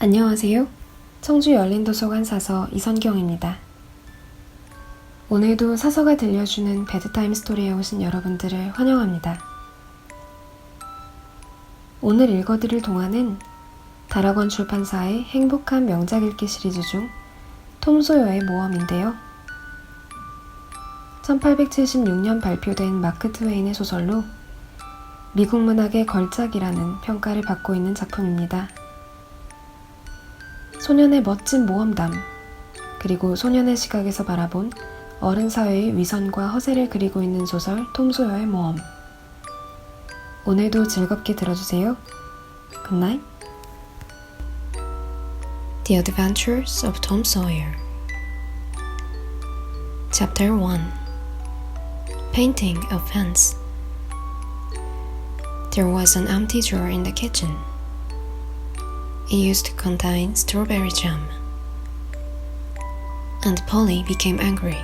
안녕하세요. 청주열린도서관 사서 이선경입니다. 오늘도 사서가 들려주는 베드타임 스토리에 오신 여러분들을 환영합니다. 오늘 읽어드릴 동화는 다락원 출판사의 행복한 명작 읽기 시리즈 중 톰 소여의 모험인데요. 1876년 발표된 마크 트웨인의 소설로 미국 문학의 걸작이라는 평가를 받고 있는 작품입니다. 소년의 멋진 모험담, 그리고 소년의 시각에서 바라본 어른 사회의 위선과 허세를 그리고 있는 소설 톰 소여의 모험. 오늘도 즐겁게 들어주세요. Good night. The Adventures of Tom Sawyer. Chapter 1. Painting a Fence. There was an empty drawer in the kitchen. It used to contain strawberry jam. And Polly became angry.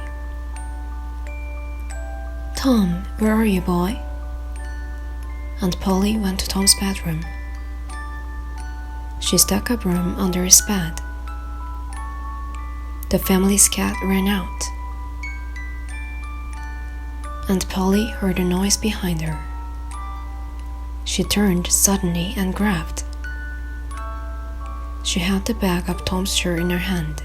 Tom, where are you, boy? And Polly went to Tom's bedroom. She stuck a broom under his bed. The family's cat ran out. And Polly heard a noise behind her. She turned suddenly and grabbed. She had the bag of Tom's shirt in her hand.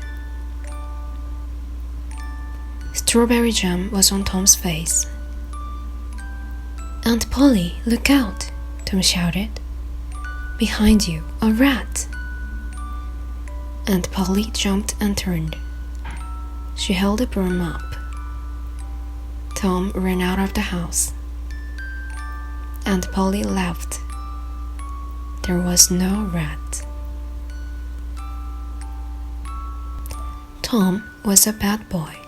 Strawberry jam was on Tom's face. "Aunt Polly, look out!" Tom shouted. "Behind you, a rat!" Aunt Polly jumped and turned. She held the broom up. Tom ran out of the house. Aunt Polly laughed. There was no rat. Tom was a bad boy,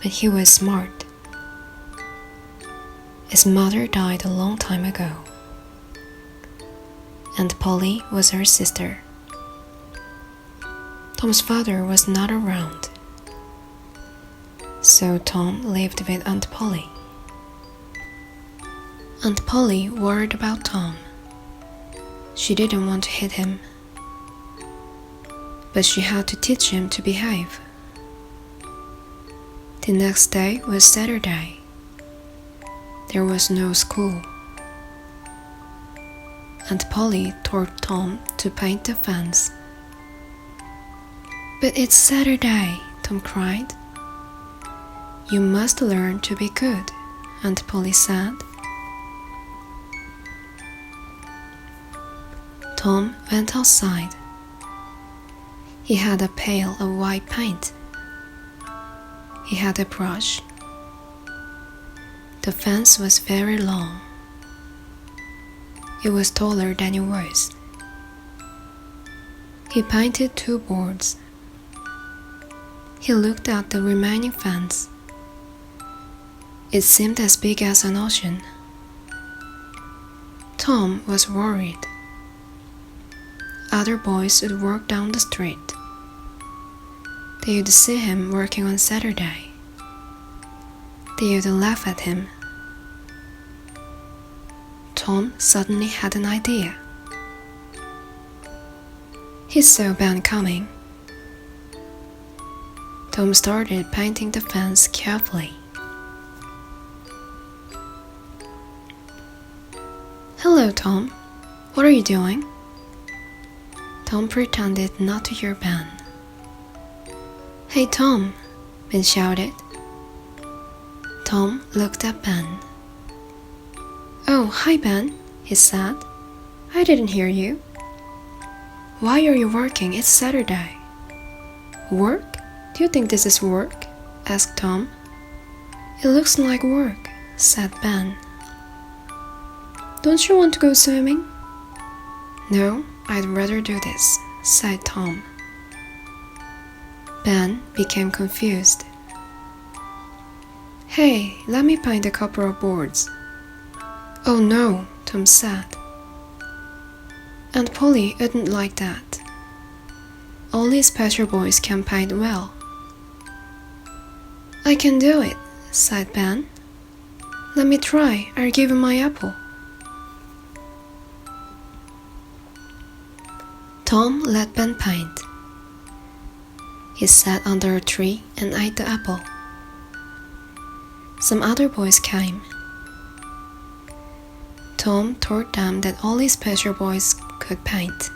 but he was smart. His mother died a long time ago. Aunt Polly was her sister. Tom's father was not around, so Tom lived with Aunt Polly. Aunt Polly worried about Tom. She didn't want to hit him, but she had to teach him to behave. The next day was Saturday. There was no school. Aunt Polly told Tom to paint the fence. "But it's Saturday," Tom cried. "You must learn to be good," Aunt Polly said. Tom went outside. He had a pail of white paint. He had a brush. The fence was very long. It was taller than it was. He painted 2 boards. He looked at the remaining fence. It seemed as big as an ocean. Tom was worried. Other boys would walk down the street. They would see him working on Saturday. They would laugh at him. Tom suddenly had an idea. He saw Ben coming. Tom started painting the fence carefully. "Hello, Tom. What are you doing?" Tom pretended not to hear Ben. "Hey, Tom," Ben shouted. Tom looked at Ben. "Oh, hi, Ben," he said. "I didn't hear you." "Why are you working? It's Saturday." "Work? Do you think this is work?" asked Tom. "It looks like work," said Ben. "Don't you want to go swimming?" "No, I'd rather do this," said Tom. Ben became confused. "Hey, let me paint a couple of boards." "Oh no," Tom said. Aunt Polly wouldn't like that. Only special boys can paint well. "I can do it," said Ben. "Let me try. I'll give you my apple." Tom let Ben paint. He sat under a tree and ate the apple. Some other boys came. Tom told them that only special boys could paint.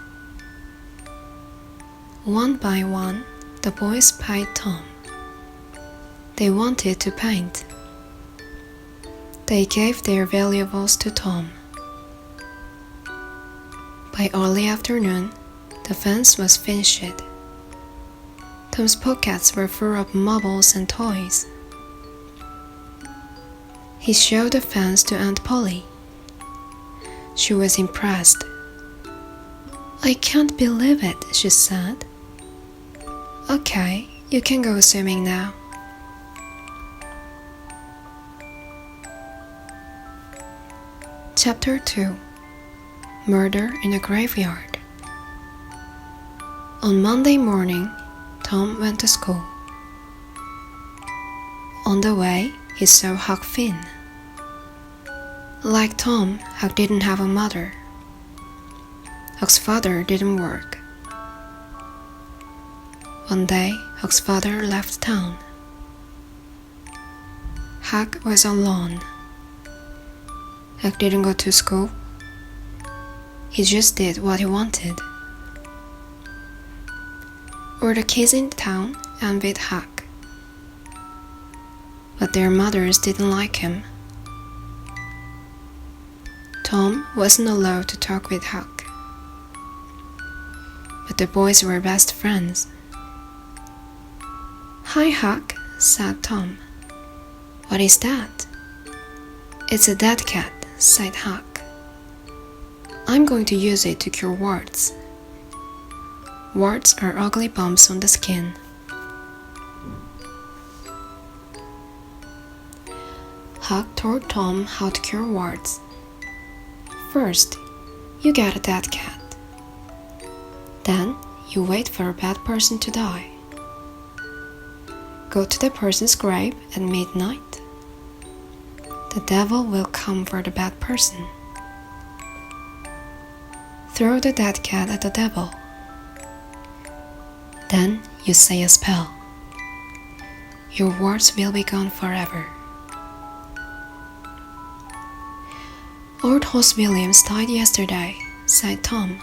One by one, the boys paid Tom. They wanted to paint. They gave their valuables to Tom. By early afternoon, the fence was finished. Tom's pockets were full of marbles and toys. He showed the fence to Aunt Polly. She was impressed. "I can't believe it," she said. "Okay, you can go swimming now." Chapter 2. Murder in a Graveyard. On Monday morning, Tom went to school. On the way, he saw Huck Finn. Like Tom, Huck didn't have a mother. Huck's father didn't work. One day, Huck's father left town. Huck was alone. Huck didn't go to school. He just did what he wanted. All the kids in town envied Huck. But their mothers didn't like him. Tom wasn't allowed to talk with Huck. But the boys were best friends. "Hi, Huck," said Tom. "What is that?" "It's a dead cat," said Huck. "I'm going to use it to cure warts." Warts are ugly bumps on the skin. Huck told Tom how to cure warts. First, you get a dead cat. Then, you wait for a bad person to die. Go to the person's grave at midnight. The devil will come for the bad person. Throw the dead cat at the devil. Then you say a spell. Your warts will be gone forever. "Old Hoss Williams died yesterday," said Tom.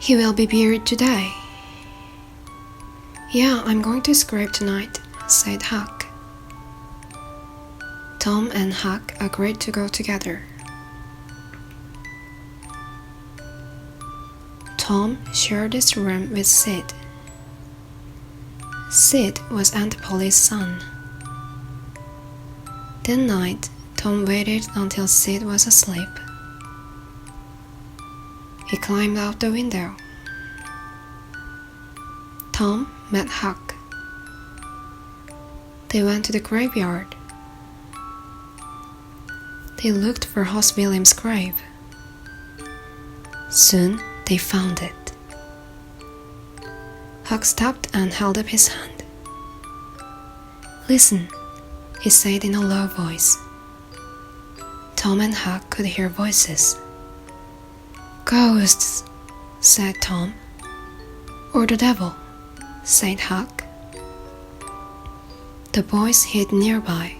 "He will be buried today." "Yeah, I'm going to scrape tonight," said Huck. Tom and Huck agreed to go together. Tom shared his room with Sid. Sid was Aunt Polly's son. That night, Tom waited until Sid was asleep. He climbed out the window. Tom met Huck. They went to the graveyard. They looked for Hoss Williams' grave. Soon, they found it. Huck stopped and held up his hand. "Listen," he said in a low voice. Tom and Huck could hear voices. "Ghosts," said Tom. "Or the devil," said Huck. The boys hid nearby.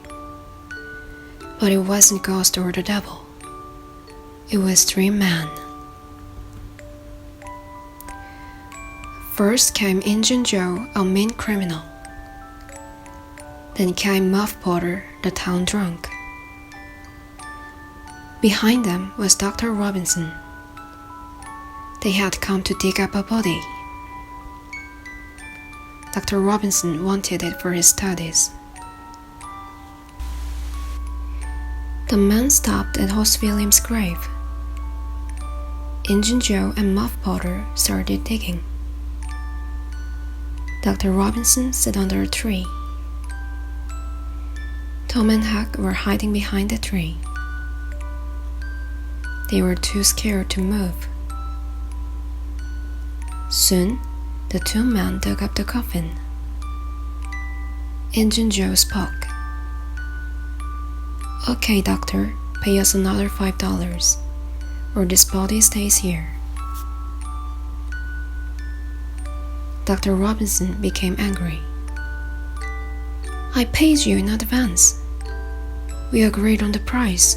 But it wasn't ghost or the devil. It was Dream Man. First came Injun Joe, a mean criminal. Then came Muff Potter, the town drunk. Behind them was Dr. Robinson. They had come to dig up a body. Dr. Robinson wanted it for his studies. The men stopped at Hoss Williams' grave. Injun Joe and Muff Potter started digging. Dr. Robinson sat under a tree. Tom and Huck were hiding behind the tree. They were too scared to move. Soon, the two men dug up the coffin. Injun Joe spoke. "Okay, doctor, pay us another $5, or this body stays here." Dr. Robinson became angry. I paid you in advance. We agreed on the price.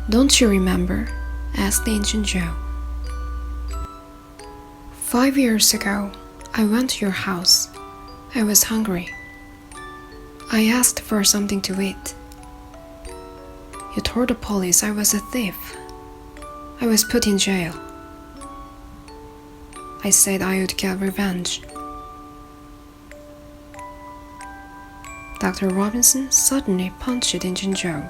Don't you remember? Asked Injun Joe. 5 years ago, I went to your house. I was hungry. I asked for something to eat. You told the police I was a thief. I was put in jail. I said I would get revenge. Dr. Robinson suddenly punched Injun Joe.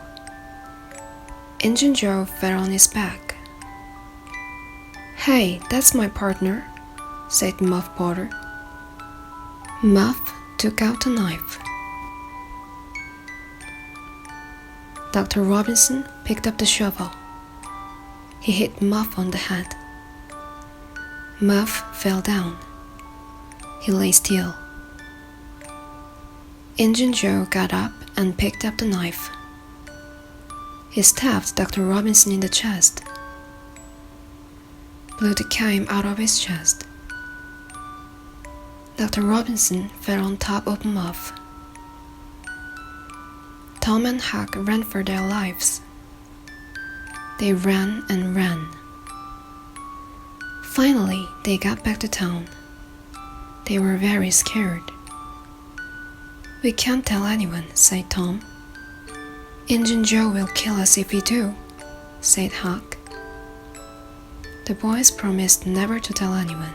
Injun Joe fell on his back. Hey, that's my partner, said Muff Potter. Muff took out a knife. Dr. Robinson picked up the shovel. He hit Muff on the head. Muff fell down. He lay still. Injun Joe got up and picked up the knife. He stabbed Dr. Robinson in the chest. Blood came out of his chest. Dr. Robinson fell on top of Muff. Tom and Huck ran for their lives. They ran and ran. Finally, they got back to town. They were very scared. We can't tell anyone, said Tom. Injun Joe will kill us if we do, said Huck. The boys promised never to tell anyone.